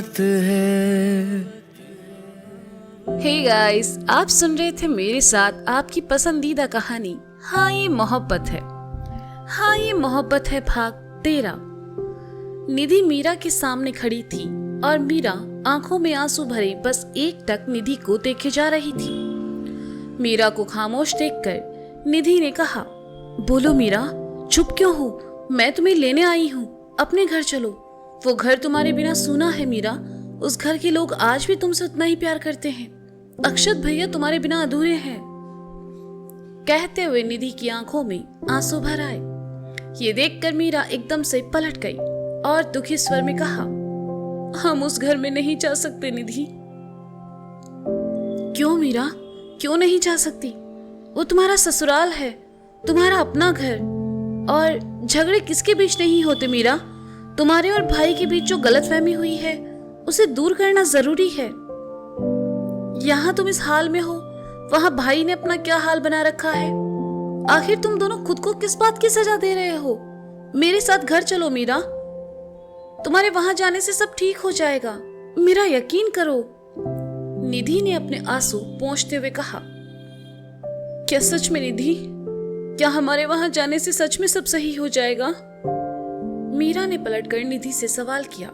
मोहब्बत है। Hey guys, आप सुन रहे थे मेरे साथ आपकी पसंदीदा कहानी हाँ ये मोहब्बत है। हाँ ये मोहब्बत है भाग 13। निधि मीरा के सामने खड़ी थी और मीरा आंखों में आंसू भरे बस एकटक निधि को देखे जा रही थी। मीरा को खामोश देखकर निधि ने कहा, बोलो मीरा, चुप क्यों हो? मैं तुम्हें लेने आई हूँ, अपने घर चलो। वो घर तुम्हारे बिना सूना है मीरा। उस घर के लोग आज भी तुमसे उतना ही प्यार करते हैं। अक्षत भैया तुम्हारे बिना अधूरे हैं। कहते हुए निधि की आंखों में आंसू भर आए। ये देखकर मीरा एकदम से पलट गई और दुखी स्वर में कहा, हम उस घर में नहीं जा सकते निधि। क्यों मीरा, क्यों नहीं जा सकती? वो तुम्हारा ससुराल है, तुम्हारा अपना घर। और झगड़े किसके बीच नहीं होते मीरा? तुम्हारे और भाई के बीच जो गलतफहमी हुई है उसे दूर करना जरूरी है। यहाँ तुम इस हाल में हो, वहां भाई ने अपना क्या हाल बना रखा है। आखिर तुम दोनों खुद को किस बात की सजा दे रहे हो? मेरे साथ घर चलो मीरा, तुम्हारे वहां जाने से सब ठीक हो जाएगा। मेरा यकीन करो। निधि ने अपने आंसू पोंछते हुए कहा, क्या सच में निधि? क्या हमारे वहां जाने से सच में सब सही हो जाएगा? मीरा ने पलटकर निधि से सवाल किया।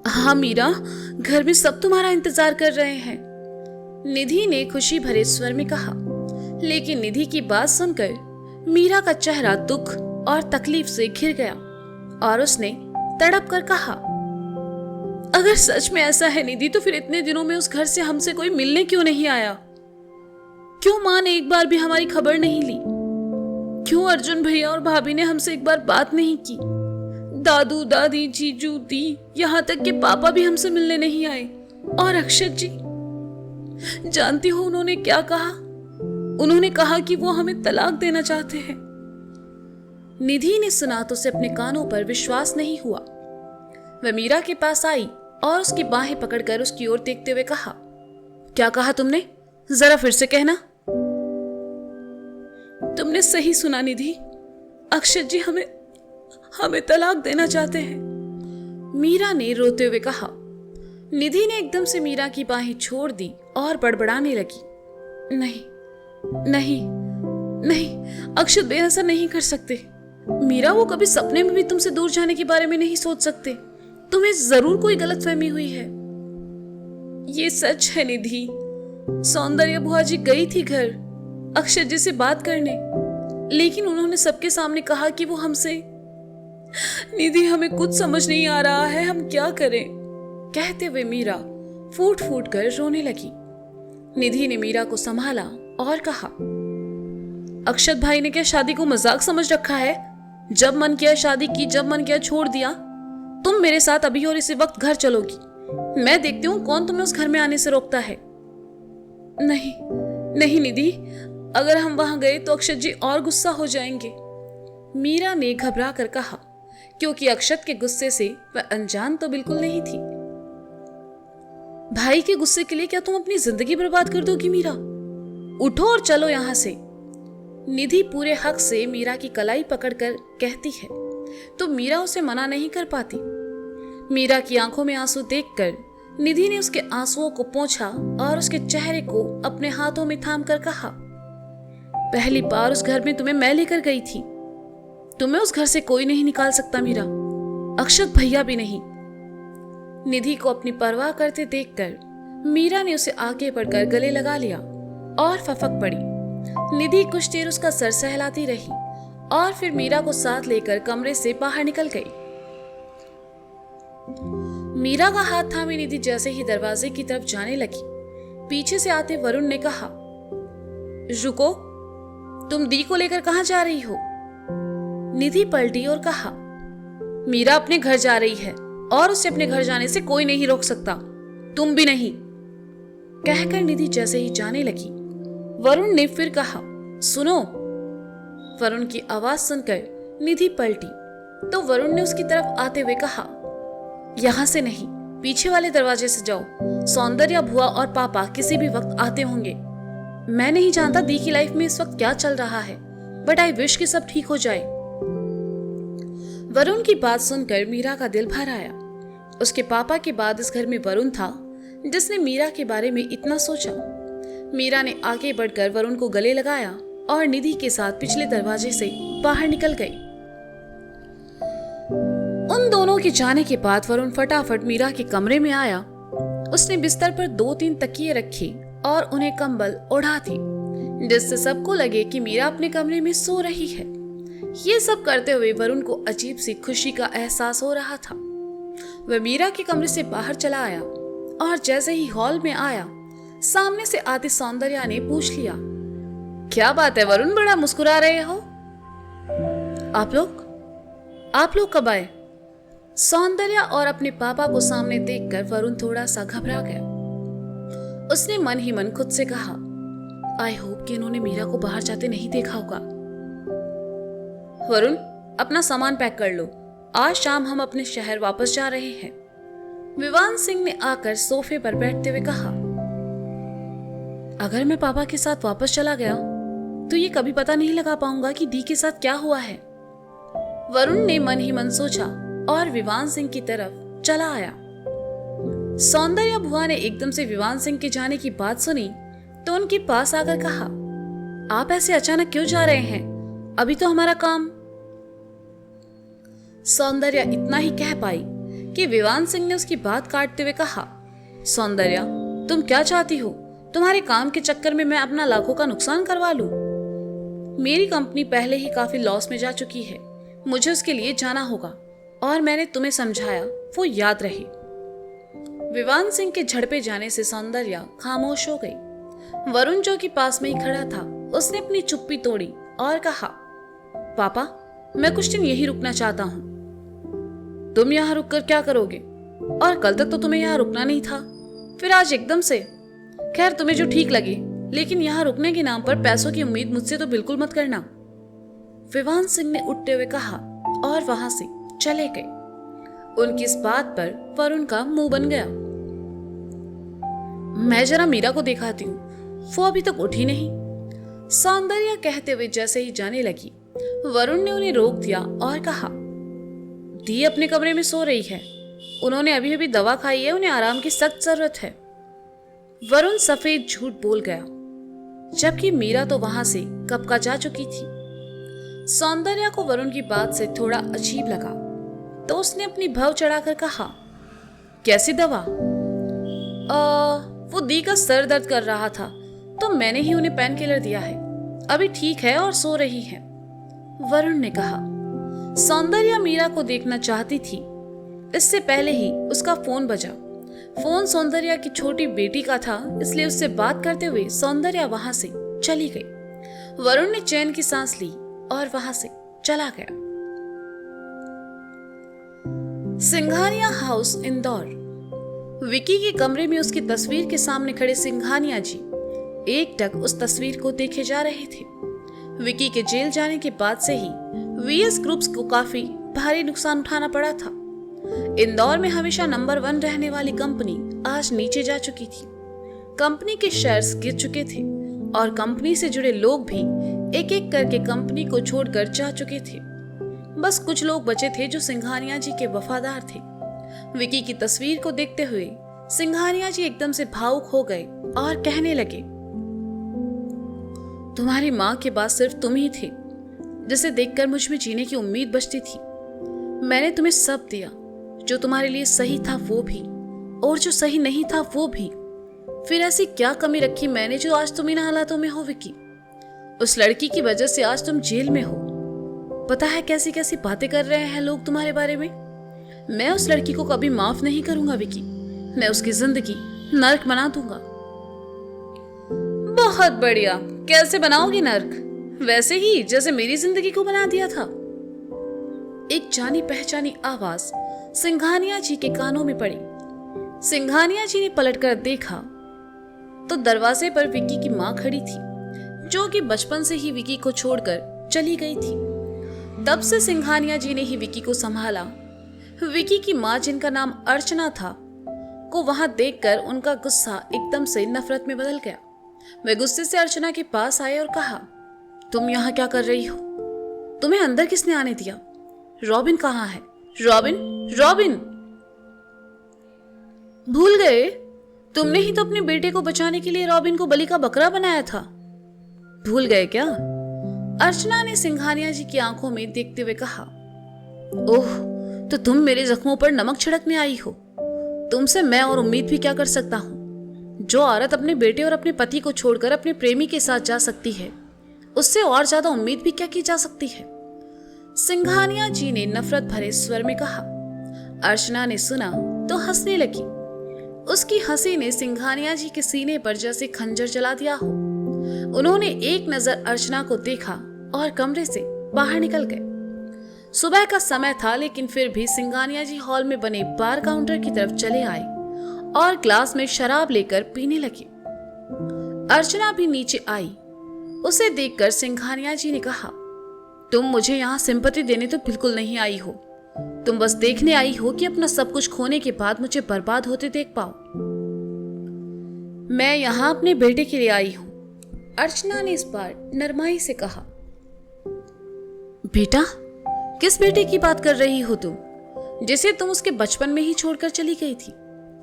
हाँ मीरा, घर में सब तुम्हारा इंतजार कर रहे हैं, निधि ने खुशी भरे स्वर में कहा। लेकिन निधि की बात सुनकर मीरा का चेहरा दुख और तकलीफ से घिर गया और उसने तड़प कर कहा, अगर सच में ऐसा है निधि, तो फिर इतने दिनों में उस घर से हमसे कोई मिलने क्यों नहीं आया? क्यों माँ ने एक बार भी हमारी खबर नहीं ली? क्यों अर्जुन भैया और भाभी ने हमसे एक बार बात नहीं की? दादू दादी जीजू दी, यहाँ तक कि पापा भी हमसे मिलने नहीं आए। और अक्षत जी, जानती हो उन्होंने क्या कहा? उन्होंने कहा कि वो हमें तलाक देना चाहते हैं। निधि ने सुना तो उसे अपने कानों पर विश्वास नहीं हुआ। वह मीरा के पास आई और उसकी बाहें पकड़कर उसकी ओर देखते हुए कहा, क्या कहा तुमने? जरा फिर से कहना। तुमने सही सुना निधि, अक्षत जी हमें तलाक देना चाहते हैं, मीरा ने रोते हुए कहा। निधि ने एकदम से मीरा की बाहें छोड़ दी और बड़बड़ाने लगी, नहीं नहीं नहीं, अक्षत भैया ऐसा नहीं कर सकते। मीरा, वो कभी सपने में भी तुमसे दूर जाने के बारे में नहीं सोच सकते। तुम्हें जरूर कोई गलतफहमी हुई है। ये सच है निधि, सौंदर्य बुआ जी गई थी घर अक्षत जी से बात करने, लेकिन उन्होंने सबके सामने कहा कि वो हमसे। निधि, हमें कुछ समझ नहीं आ रहा है, हम क्या करें? कहते हुए मीरा फूट फूट कर रोने लगी। निधि ने मीरा को संभाला और कहा, अक्षत भाई ने क्या शादी को मजाक समझ रखा है? जब मन किया शादी की, जब मन किया छोड़ दिया। तुम मेरे साथ अभी और इसी वक्त घर चलोगी। मैं देखती हूँ कौन तुम्हें उस घर में आने से रोकता है। नहीं नहीं निधि, अगर हम वहां गए तो अक्षत जी और गुस्सा हो जाएंगे, मीरा ने घबरा कर कहा, क्योंकि अक्षत के गुस्से से वह अनजान तो बिल्कुल नहीं थी। भाई के गुस्से के लिए क्या तुम अपनी जिंदगी बर्बाद कर दोगी मीरा? उठो और चलो यहां से। निधि पूरे हक से मीरा की कलाई पकड़कर कहती है तो मीरा उसे मना नहीं कर पाती। मीरा की आंखों में आंसू देखकर निधि ने उसके आंसुओं को पोंछा और उसके चेहरे को अपने हाथों में थाम कर कहा, पहली बार उस घर में तुम्हें मैं लेकर गई थी। तुम्हें उस घर से कोई नहीं निकाल सकता मीरा, अक्षत भैया भी नहीं। निधि को अपनी परवाह करते देखकर मीरा ने उसे आगे बढ़कर गले लगा लिया और फफक पड़ी। निधि कुछ देर उसका सर सहलाती रही और फिर मीरा को साथ लेकर कमरे से बाहर निकल गई। मीरा का हाथ थामे निधि जैसे ही दरवाजे की तरफ जाने लगी, पीछे से आते वरुण ने कहा, रुको, तुम दी को लेकर कहां जा रही हो? निधि पलटी और कहा, मीरा अपने घर जा रही है और उसे अपने घर जाने से कोई नहीं रोक सकता, तुम भी नहीं। कहकर निधि जैसे ही जाने लगी, वरुण ने फिर कहा, सुनो। वरुण की आवाज सुनकर निधि पलटी तो वरुण ने उसकी तरफ आते हुए कहा, यहां से नहीं, पीछे वाले दरवाजे से जाओ। सौंदर्य भुआ और पापा किसी भी वक्त आते होंगे। मैं नहीं जानता दी की लाइफ में इस वक्त क्या चल रहा है, बट आई विश कि सब ठीक हो जाए। वरुण की बात सुनकर मीरा का दिल भर आया उसके पापा के बाद इस घर में वरुण था जिसने मीरा के बारे में इतना सोचा। मीरा ने आगे बढ़कर वरुण को गले लगाया और निधि के साथ पिछले दरवाजे से बाहर निकल गई। उन दोनों के जाने के बाद वरुण फटाफट मीरा के कमरे में आया। उसने बिस्तर पर 2-3 तकिए रखे और उन्हें कंबल ओढ़ा दी, जिससे सबको लगे कि मीरा अपने कमरे में सो रही है। ये सब करते हुए वरुण को अजीब सी खुशी का एहसास हो रहा था। वह मीरा के कमरे से बाहर चला आया और जैसे ही हॉल में आया, सामने से आती सौंदर्या ने पूछ लिया, क्या बात है वरुण, बड़ा मुस्कुरा रहे हो? आप लोग कब आए? सौंदर्या और अपने पापा को सामने देखकर वरुण थोड़ा सा घबरा गया। उसने मन ही मन खुद से कहा, आई होप कि इन्होंने मीरा को बाहर जाते नहीं देखा होगा। वरुण, अपना सामान पैक कर लो, आज शाम हम अपने शहर वापस जा रहे हैं। विवान सिंह ने आकर सोफे पर बैठते हुए कहा, अगर मैं पापा के साथ वापस चला गया तो ये कभी पता नहीं लगा पाऊंगा कि दी के साथ क्या हुआ है। वरुण ने मन ही मन सोचा और विवान सिंह की तरफ चला आया। सौंदर्या बुआ ने एकदम से विवान सिंह के जाने की बात सुनी तो उनके पास आकर कहा, आप ऐसे अचानक क्यों जा रहे हैं? अभी तो हमारा काम। सौंदर्या इतना ही कह पाई कि विवान सिंह ने उसकी बात काटते हुए कहा, सौंदर्या, तुम क्या चाहती हो? तुम्हारे काम के चक्कर में मैं अपना लाखों का नुकसान करवा लूं? मेरी कंपनी पहले ही काफी लॉस में जा चुकी है, मुझे उसके लिए जाना होगा और मैंने तुम्हें समझाया, वो याद रहे। विवान सिंह के झड़पे जाने से सौंदर्या खामोश हो गई। वरुण जो कि पास में ही खड़ा था, उसने अपनी चुप्पी तोड़ी और कहा, पापा, मैं कुछ दिन यही रुकना चाहता हूँ। तुम यहाँ रुककर क्या करोगे? और कल तक तो तुम्हें यहाँ रुकना नहीं था, फिर आज एकदम से? खैर, तुम्हें जो ठीक लगे, लेकिन यहाँ रुकने के नाम पर पैसों की उम्मीद मुझसे तो बिल्कुल मत करना। विवान सिंह ने उठते हुए कहा और वहां से चले गए। उनकी इस बात पर वरुण का मुंह बन गया। मैं जरा मीरा को दिखाती हूँ, वो अभी तक उठी नहीं। सौंदर्या कहते हुए जैसे ही जाने लगी, वरुण ने उन्हें रोक दिया और कहा, दी अपने कमरे में सो रही है, उन्होंने अभी अभी दवा खाई है, उन्हें आराम की सख्त जरूरत है। वरुण सफेद झूठ बोल गया, जबकि मीरा तो वहां से कब का जा चुकी थी। सौंदर्या को वरुण की बात से थोड़ा अजीब लगा तो उसने अपनी भव चढ़ाकर कहा, कैसी दवा? वो दी का सर दर्द कर रहा था तो मैंने ही उन्हें पेन किलर दिया है, अभी ठीक है और सो रही है, वरुण ने कहा। सौंदर्या मीरा को देखना चाहती थी। इससे पहले ही उसका फोन बजा। फोन सौंदर्या की छोटी बेटी का था, इसलिए उससे बात करते हुए सौंदर्या वहां से चली गई। वरुण ने चैन की सांस ली और वहां से चला गया। सिंघानिया हाउस, इंदौर। विकी के कमरे में उसकी तस्वीर के सामने खड़े सिंघानिया जी एकटक उस तस्वीर को देखे जा रहे थे। विकी के जेल जाने के बाद से ही वीएस ग्रुप्स को काफी भारी नुकसान उठाना पड़ा था। इंदौर में हमेशा नंबर 1 रहने वाली कंपनी आज नीचे जा चुकी थी। कंपनी के शेयर्स गिर चुके थे और कंपनी से जुड़े लोग भी एक एक करके कंपनी को छोड़कर जा चुके थे। बस कुछ लोग बचे थे जो सिंघानिया जी के वफादार थे। विकी की तस्वीर को देखते हुए सिंघानिया जी एकदम से भावुक हो गए और कहने लगे, तुम्हारी माँ के बाद सिर्फ तुम ही थे जिसे देखकर मुझ में जीने की उम्मीद बचती थी। मैंने तुम्हें सब दिया, जो तुम्हारे लिए सही था वो भी, और जो सही नहीं था वो भी। फिर ऐसी क्या कमी रखी मैंने जो आज तुम इन हालातों में हो विकी? उस लड़की की वजह से आज तुम जेल में हो। पता है कैसी कैसी बातें कर रहे हैं लोग तुम्हारे बारे में। मैं उस लड़की को कभी माफ नहीं करूंगा विकी। मैं उसकी जिंदगी नर्क बना दूंगा। बहुत बढ़िया, कैसे बनाओगी नर्क? वैसे ही जैसे मेरी जिंदगी को बना दिया था। एक जानी पहचानी आवाज सिंघानिया जी के कानों में पड़ी। सिंघानिया जी ने पलटकर देखा तो दरवाजे पर विकी की मां खड़ी थी, जो कि बचपन से ही विकी को छोड़कर चली गई थी। तब से सिंघानिया जी ने ही विकी को संभाला। विकी की मां, जिनका नाम अर्चना था, को वहां देखकर उनका गुस्सा एकदम से नफरत में बदल गया। वे गुस्से से अर्चना के पास आए और कहा, तुम यहाँ क्या कर रही हो? तुम्हें अंदर किसने आने दिया? रॉबिन कहाँ है? Robin, robin! भूल गए? तुमने ही तो अपने बेटे को बचाने के लिए रॉबिन को बलि का बकरा बनाया था। भूल गए क्या? अर्चना ने सिंघानिया जी की आंखों में देखते हुए कहा। ओह, तो तुम मेरे जख्मों पर नमक छिड़कने आई हो। तुमसे मैं और उम्मीद भी क्या कर सकता हूँ? जो औरत अपने बेटे और अपने पति को छोड़कर अपने प्रेमी के साथ जा सकती है, उससे और ज्यादा उम्मीद भी क्या की जा सकती है? सिंघानिया जी ने नफरत भरे स्वर में कहा। अर्चना ने सुना तो हंसने लगी। उसकी हंसी ने सिंघानिया जी के सीने पर जैसे खंजर चला दिया हो। उन्होंने एक नजर अर्चना को देखा और कमरे से बाहर निकल गए। सुबह का समय था, लेकिन फिर भी सिंघानिया जी हॉल में बने बार काउंटर की तरफ चले आए और ग्लास में शराब लेकर पीने लगे। अर्चना भी नीचे आई। उसे देखकर सिंघानिया जी ने कहा, तुम मुझे यहाँ सिंपैथी देने तो बिल्कुल नहीं आई हो। तुम बस देखने आई हो कि अपना सब कुछ खोने के बाद मुझे बर्बाद होते देख पाओ। मैं यहाँ अपने बेटे के लिए आई हूँ, अर्चना ने इस बार नरमाई से कहा। बेटा? किस बेटे की बात कर रही हो तुम, जिसे तुम उसके बचपन में ही छोड़कर चली गई थी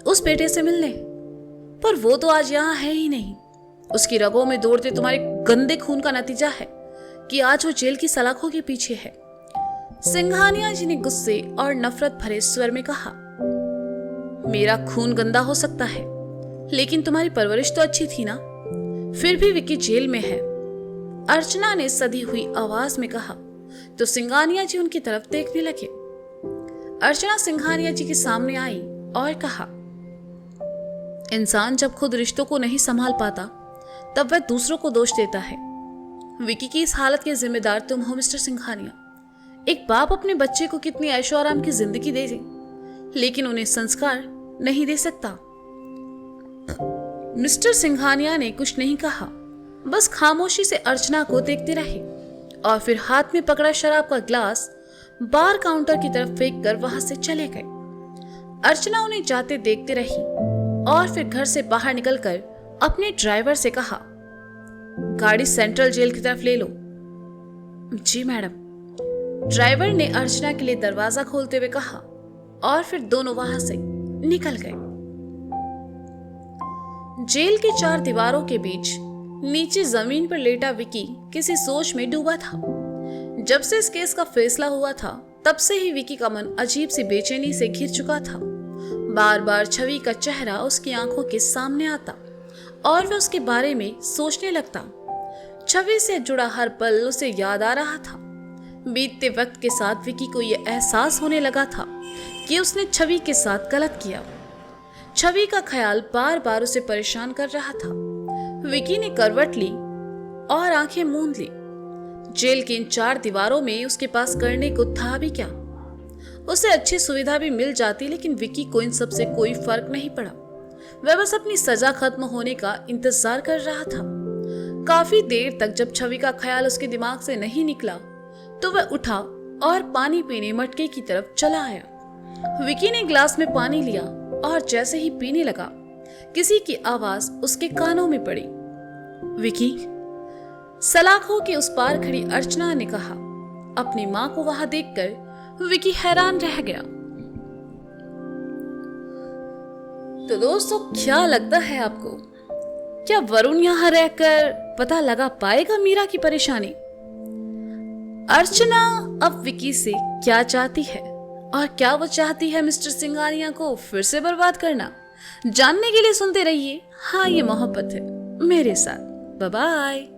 उस बेटे से मिलने? पर वो तो आज यहाँ है ही नहीं। उसकी रगों में दौड़ते तुम्हारे गंदे खून का नतीजा है कि आज वो जेल की सलाखों के पीछे है। सिंघानिया जी ने गुस्से और नफरत भरे स्वर में कहा। मेरा खून गंदा हो सकता है, लेकिन तुम्हारी परवरिश तो अच्छी थी ना। फिर भी विकी जेल में है, अर्चना ने सधी हुई आवाज में कहा। तो सिंघानिया जी उनकी तरफ देखने लगे। अर्चना सिंघानिया जी के सामने आई और कहा, इंसान जब खुद रिश्तों को नहीं संभाल पाता तब वह दूसरों को दोष देता है। विकी की इस हालत के जिम्मेदार तुम हो मिस्टर सिंघानिया। एक बाप अपने बच्चे को कितनी ऐशो आराम की जिंदगी दे दे, लेकिन उन्हें संस्कार नहीं दे सकता। मिस्टर सिंघानिया ने कुछ नहीं कहा, बस खामोशी से अर्चना को देखते रहे और फिर हाथ में पकड़ा शराब का ग्लास बार काउंटर की तरफ फेंक कर वहां से चले गए। अर्चना उन्हें जाते देखते रही और फिर घर से बाहर निकलकर अपने ड्राइवर से कहा, गाड़ी सेंट्रल जेल की तरफ ले लो। जी मैडम, ड्राइवर ने अर्चना के लिए दरवाजा खोलते हुए कहा और फिर दोनों वहां से निकल गए। जेल की चार दीवारों के बीच नीचे जमीन पर लेटा विकी किसी सोच में डूबा था। जब से इस केस का फैसला हुआ था, तब से ही विकी का मन अजीब सी बेचैनी से घिर चुका था। बार बार छवि का चेहरा उसकी आंखों के सामने आता और वह उसके बारे में सोचने लगता। छवि से जुड़ा हर पल उसे याद आ रहा था। बीतते वक्त के साथ विकी को यह एहसास होने लगा था कि उसने छवि के साथ गलत किया। छवि का ख्याल बार बार उसे परेशान कर रहा था। विकी ने करवट ली और आंखें मूंद ली। जेल की इन चार दीवारों में उसके पास करने को था भी क्या? उसे अच्छी सुविधा भी मिल जाती, लेकिन विकी को इन सब से कोई फर्क नहीं पड़ा। वह बस अपनी सजा खत्म होने का इंतजार कर रहा था। काफी देर तक जब छवि का ख्याल उसके दिमाग से नहीं निकला, तो वह उठा और पानी पीने मटके की तरफ चला आया। विकी ने ग्लास में पानी लिया और जैसे ही पीने लगा, किसी की आवाज उसके कानों में पड़ी। विकी? सलाखों के उस पार खड़ी अर्चना ने कहा। अपनी मां को वहां देखकर विकी हैरान रह गया। तो दोस्तों, क्या लगता है आपको? क्या वरुण यहां रहकर पता लगा पाएगा मीरा की परेशानी? अर्चना अब विकी से क्या चाहती है और क्या वो चाहती है मिस्टर सिंघानिया को फिर से बर्बाद करना? जानने के लिए सुनते रहिए हाँ ये मोहब्बत है मेरे साथ। Bye bye.